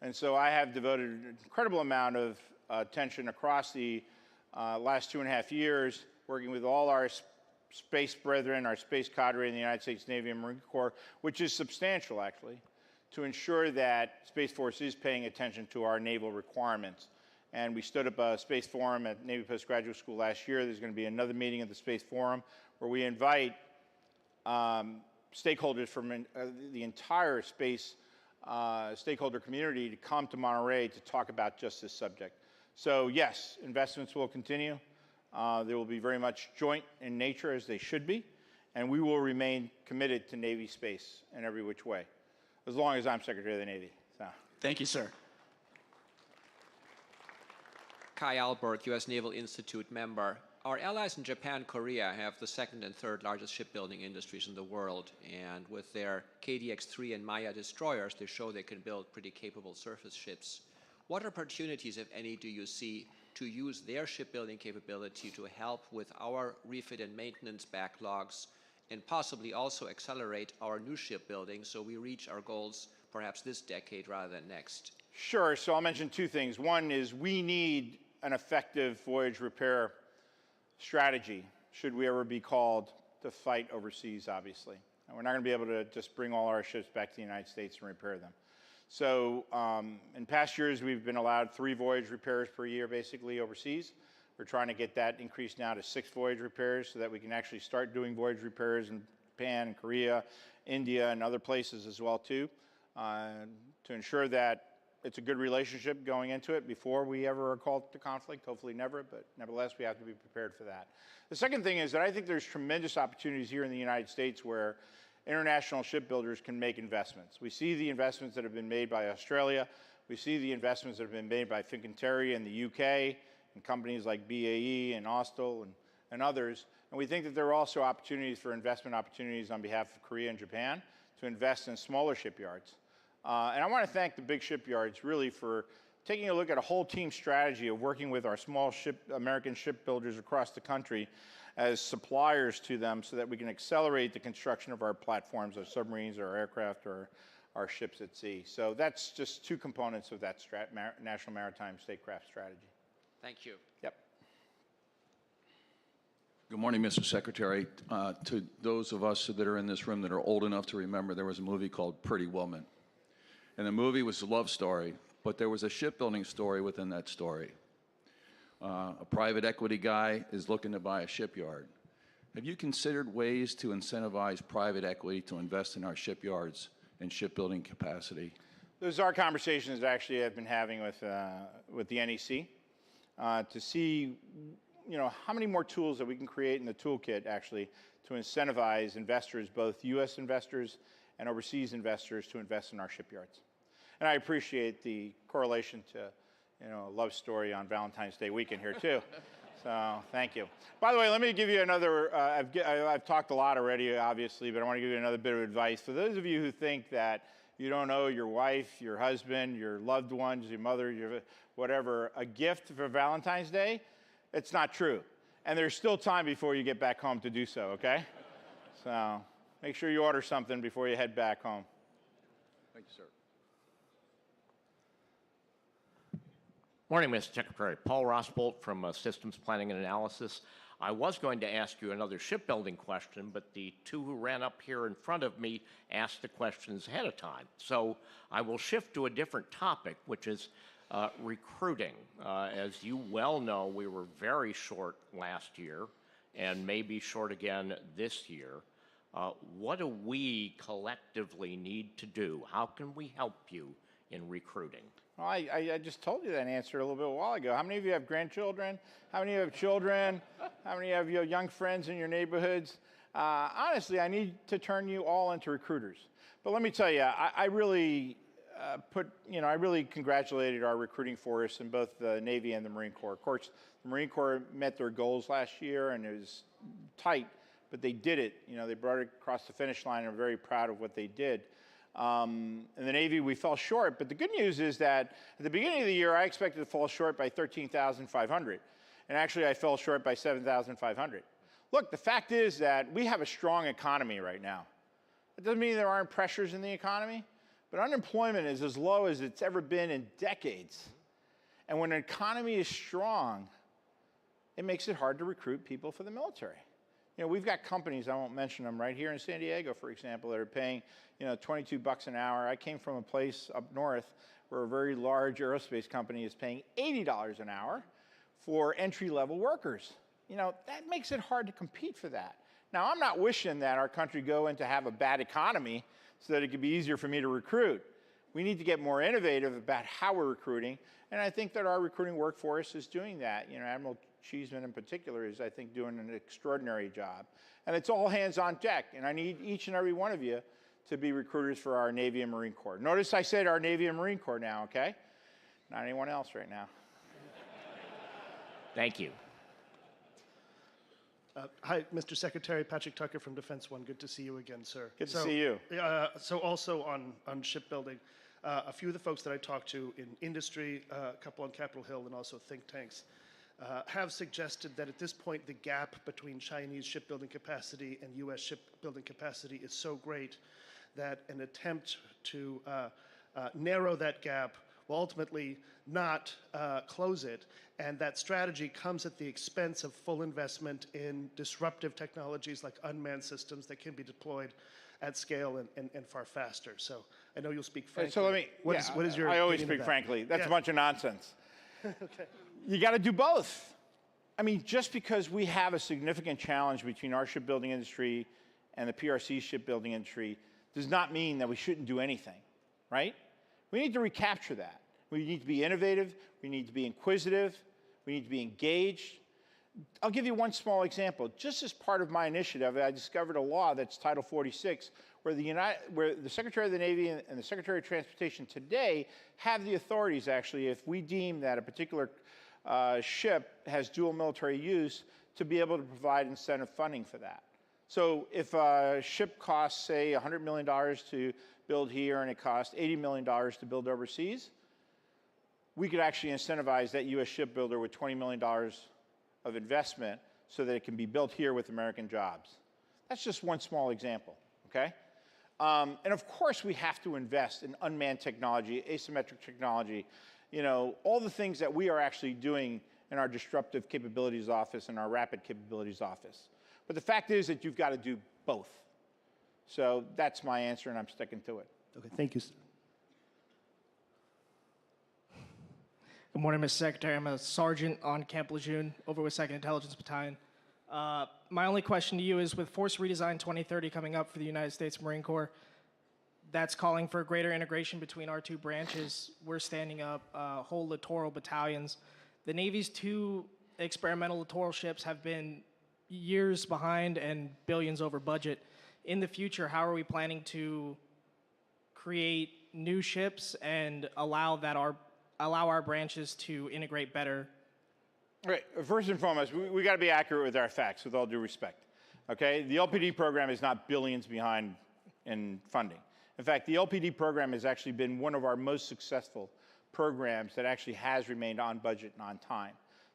And so I have devoted an incredible amount of attention across the last 2.5 years, working with all our space brethren, our space cadre in the United States Navy and Marine Corps, which is substantial, actually, to ensure that Space Force is paying attention to our naval requirements. And we stood up a Space Forum at Navy Postgraduate School last year. There's going to be another meeting at the Space Forum where we invite stakeholders from the entire space stakeholder community to come to Monterey to talk about just this subject. So yes, investments will continue. They will be very much joint in nature, as they should be, and we will remain committed to Navy space in every which way, as long as I'm Secretary of the Navy. So. Thank you, sir. Kai Albert, U.S. Naval Institute member. Our allies in Japan and Korea have the 2nd and 3rd largest shipbuilding industries in the world, and with their KDX-3 and Maya destroyers, they show they can build pretty capable surface ships. What opportunities, if any, do you see to use their shipbuilding capability to help with our refit and maintenance backlogs and possibly also accelerate our new shipbuilding so we reach our goals perhaps this decade rather than next? Sure. So I'll mention two things. One is we need an effective voyage repair strategy, should we ever be called to fight overseas, obviously. And we're not going to be able to just bring all our ships back to the United States and repair them. So in past years, we've been allowed 3 voyage repairs per year, basically, overseas. We're trying to get that increased now to 6 voyage repairs so that we can actually start doing voyage repairs in Japan and Korea, India, and other places as well, too, to ensure that it's a good relationship going into it before we ever are called to conflict. Hopefully never, but nevertheless, we have to be prepared for that. The second thing is that I think there's tremendous opportunities here in the United States where international shipbuilders can make investments. We see the investments that have been made by Australia. We see the investments that have been made by Fincantieri in the UK, and companies like BAE and Austal and others. And we think that there are also opportunities for investment opportunities on behalf of Korea and Japan to invest in smaller shipyards. And I want to thank the big shipyards really for taking a look at a whole team strategy of working with our small American shipbuilders across the country as suppliers to them so that we can accelerate the construction of our platforms, our submarines, our aircraft, or our ships at sea. So that's just 2 components of that National Maritime Statecraft Strategy. Thank you. Yep. Good morning, Mr. Secretary. To those of us that are in this room that are old enough to remember, there was a movie called Pretty Woman. And the movie was a love story, but there was a shipbuilding story within that story. A private equity guy is looking to buy a shipyard. Have you considered ways to incentivize private equity to invest in our shipyards and shipbuilding capacity? Those are conversations that actually I've been having with the NEC to see, how many more tools that we can create in the toolkit actually to incentivize investors, both U.S. investors and overseas investors, to invest in our shipyards. And I appreciate the correlation to, a love story on Valentine's Day weekend here too. So thank you. By the way, let me give you another, I've talked a lot already, obviously, but I want to give you another bit of advice. For those of you who think that you don't owe your wife, your husband, your loved ones, your mother, your whatever, a gift for Valentine's Day, it's not true. And there's still time before you get back home to do so, okay? So make sure you order something before you head back home. Thank you, sir. Morning, Mr. Secretary. Paul Rossbolt from Systems Planning and Analysis. I was going to ask you another shipbuilding question, but the 2 who ran up here in front of me asked the questions ahead of time. So I will shift to a different topic, which is recruiting. As you well know, we were very short last year and may be short again this year. What do we collectively need to do? How can we help you in recruiting? Well, I just told you that answer a little bit a while ago. How many of you have grandchildren? How many of you have children? How many of you have young friends in your neighborhoods? Honestly, I need to turn you all into recruiters. But let me tell you, I really I really congratulated our recruiting force in both the Navy and the Marine Corps. Of course, the Marine Corps met their goals last year, and it was tight, but they did it. They brought it across the finish line, and I'm very proud of what they did. In the Navy, we fell short, but the good news is that at the beginning of the year, I expected to fall short by 13,500, and actually I fell short by 7,500. Look, the fact is that we have a strong economy right now. It doesn't mean there aren't pressures in the economy, but unemployment is as low as it's ever been in decades. And when an economy is strong, it makes it hard to recruit people for the military. We've got companies, I won't mention them, right here in San Diego, for example, that are paying, $22 an hour. I came from a place up north where a very large aerospace company is paying $80 an hour for entry-level workers. That makes it hard to compete for that. Now, I'm not wishing that our country go into have a bad economy so that it could be easier for me to recruit. We need to get more innovative about how we're recruiting, and I think that our recruiting workforce is doing that. Admiral Cheeseman in particular is, I think, doing an extraordinary job. And it's all hands on deck, and I need each and every one of you to be recruiters for our Navy and Marine Corps. Notice I said our Navy and Marine Corps now, okay? Not anyone else right now. Thank you. Hi, Mr. Secretary. Patrick Tucker from Defense One. Good to see you again, sir. Good to see you. So also on shipbuilding, a few of the folks that I talked to in industry, a couple on Capitol Hill, and also think tanks, have suggested that at this point the gap between Chinese shipbuilding capacity and U.S. shipbuilding capacity is so great that an attempt to narrow that gap will ultimately not close it, and that strategy comes at the expense of full investment in disruptive technologies like unmanned systems that can be deployed at scale and far faster. So I know you'll speak frankly. So let me, What is your I always opinion of speak that? frankly. That's Yeah. a bunch of nonsense. Okay. You got to do both. I mean, just because we have a significant challenge between our shipbuilding industry and the PRC shipbuilding industry does not mean that we shouldn't do anything, right? We need to recapture that. We need to be innovative. We need to be inquisitive. We need to be engaged. I'll give you one small example. Just as part of my initiative, I discovered a law that's Title 46, where the Secretary of the Navy and the Secretary of Transportation today have the authorities, actually, if we deem that a particular ship has dual military use, to be able to provide incentive funding for that. So if a ship costs, say, $100 million to build here and it costs $80 million to build overseas, we could actually incentivize that U.S. shipbuilder with $20 million of investment so that it can be built here with American jobs. That's just one small example, okay? And of course we have to invest in unmanned technology, asymmetric technology, you know, all the things that we are actually doing in our Disruptive Capabilities Office and our Rapid Capabilities Office. But the fact is that you've got to do both. So that's my answer, and I'm sticking to it. Okay, thank you, sir. Good morning, Mr. Secretary. I'm a sergeant on Camp Lejeune over with 2nd Intelligence Battalion. My only question to you is, with Force Redesign 2030 coming up for the United States Marine Corps, that's calling for greater integration between our two branches. We're standing up whole littoral battalions. The Navy's 2 experimental littoral ships have been years behind and billions over budget. In the future, how are we planning to create new ships and allow our branches to integrate better? All right, first and foremost, we got to be accurate with our facts, with all due respect. Okay, the LPD program is not billions behind in funding. In fact, the LPD program has actually been one of our most successful programs that actually has remained on budget and on time.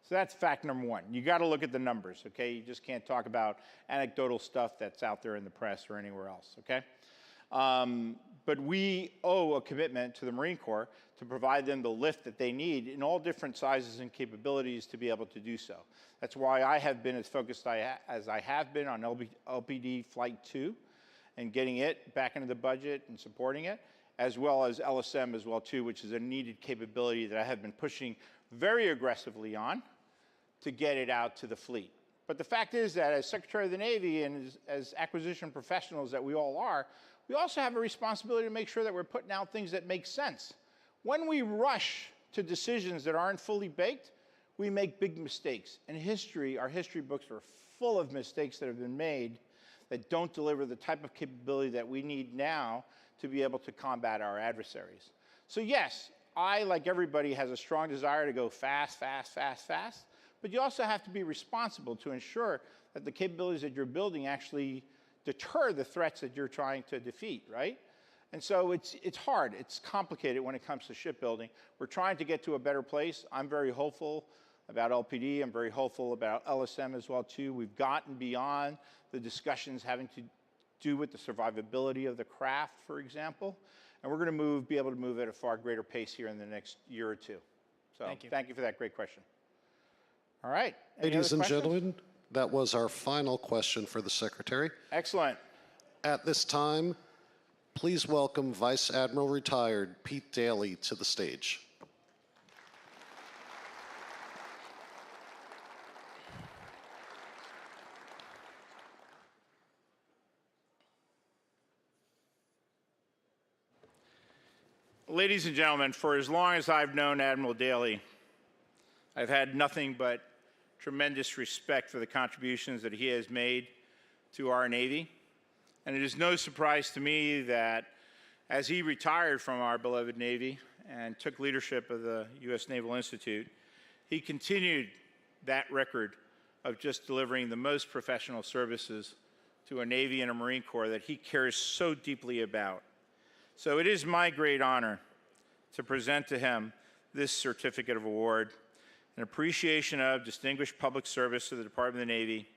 So that's fact number one. You got to look at the numbers, okay? You just can't talk about anecdotal stuff that's out there in the press or anywhere else, okay? But we owe a commitment to the Marine Corps to provide them the lift that they need in all different sizes and capabilities to be able to do so. That's why I have been as focused as I have been on LPD Flight 2 and getting it back into the budget and supporting it, as well as LSM as well too, which is a needed capability that I have been pushing very aggressively on to get it out to the fleet. But the fact is that as Secretary of the Navy and as acquisition professionals that we all are, we also have a responsibility to make sure that we're putting out things that make sense. When we rush to decisions that aren't fully baked, we make big mistakes. And history, our history books are full of mistakes that have been made that don't deliver the type of capability that we need now to be able to combat our adversaries. So yes, I, like everybody, has a strong desire to go fast, fast, fast, fast, but you also have to be responsible to ensure that the capabilities that you're building actually deter the threats that you're trying to defeat, right? And so it's hard, it's complicated when it comes to shipbuilding. We're trying to get to a better place. I'm very hopeful about LPD. I'm very hopeful about LSM as well too. We've gotten beyond the discussions having to do with the survivability of the craft, for example. And we're going to be able to move at a far greater pace here in the next year or two. So thank you for that great question. All right. Ladies and gentlemen, that was our final question for the Secretary. Excellent. At this time, please welcome Vice Admiral Retired Pete Daly to the stage. Ladies and gentlemen, for as long as I've known Admiral Daly, I've had nothing but tremendous respect for the contributions that he has made to our Navy. And it is no surprise to me that as he retired from our beloved Navy and took leadership of the U.S. Naval Institute, he continued that record of just delivering the most professional services to a Navy and a Marine Corps that he cares so deeply about. So it is my great honor to present to him this certificate of award. an appreciation of distinguished public service to the Department of the Navy.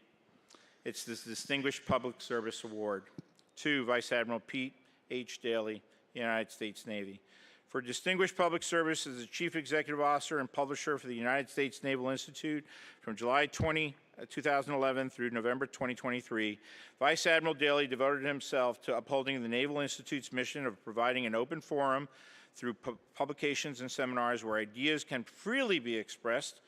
It's this Distinguished Public Service Award. To Vice Admiral Pete H. Daly, United States Navy. For distinguished public service as the Chief Executive Officer and Publisher for the United States Naval Institute from July 2011 through November 2023, Vice Admiral Daly devoted himself to upholding the Naval Institute's mission of providing an open forum through publications and seminars where ideas can freely be expressed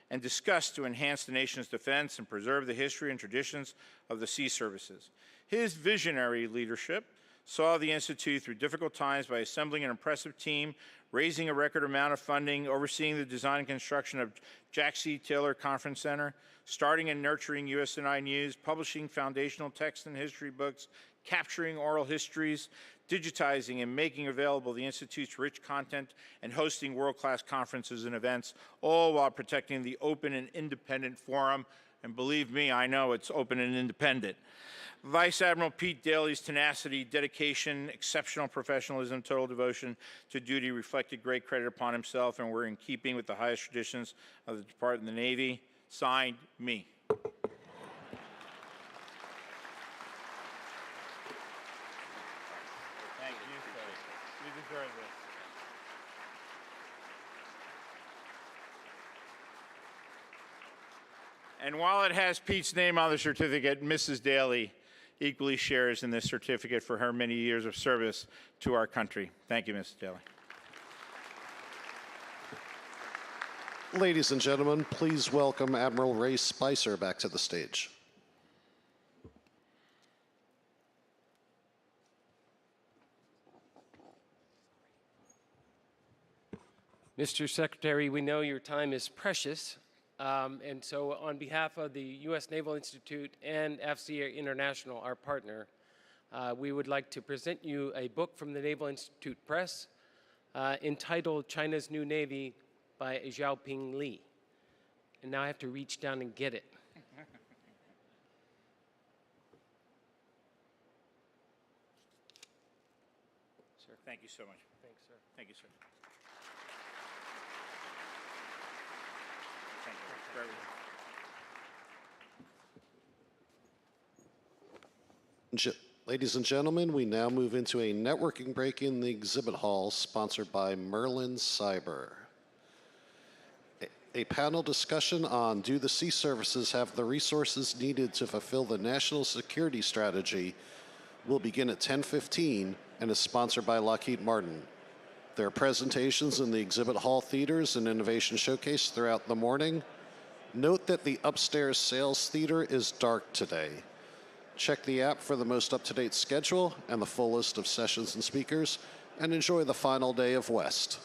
and discussed to enhance the nation's defense and preserve the history and traditions of the sea services. His visionary leadership saw the Institute through difficult times by assembling an impressive team, raising a record amount of funding, overseeing the design and construction of Jack C. Taylor Conference Center, starting and nurturing USNI News, publishing foundational text and history books, capturing oral histories, digitizing and making available the Institute's rich content, and hosting world-class conferences and events, all while protecting the open and independent forum. And believe me, I know it's open and independent. Vice Admiral Pete Daly's tenacity, dedication, exceptional professionalism, total devotion to duty reflected great credit upon himself and were in keeping with the highest traditions of the Department of the Navy. Signed, me. Thank you, sir. You deserve this. And while it has Pete's name on the certificate, Mrs. Daly equally shares in this certificate for her many years of service to our country. Thank you, Mrs. Daly. Ladies and gentlemen, please welcome Admiral Ray Spicer back to the stage. Mr. Secretary, we know your time is precious, and so on behalf of the U.S. Naval Institute and FCA International, our partner, we would like to present you a book from the Naval Institute Press entitled China's New Navy by Xiaoping Li. And now I have to reach down and get it. Sir. Thank you so much. Thanks, sir. Thank you, sir. Thank you. Very well. Ladies and gentlemen, we now move into a networking break in the exhibit hall sponsored by Merlin Cyber. A panel discussion on do the sea services have the resources needed to fulfill the national security strategy will begin at 10:15 and is sponsored by Lockheed Martin. There are presentations in the exhibit hall theaters and innovation showcase throughout the morning. Note that the upstairs sales theater is dark today. Check the app for the most up-to-date schedule and the full list of sessions and speakers, and enjoy the final day of West.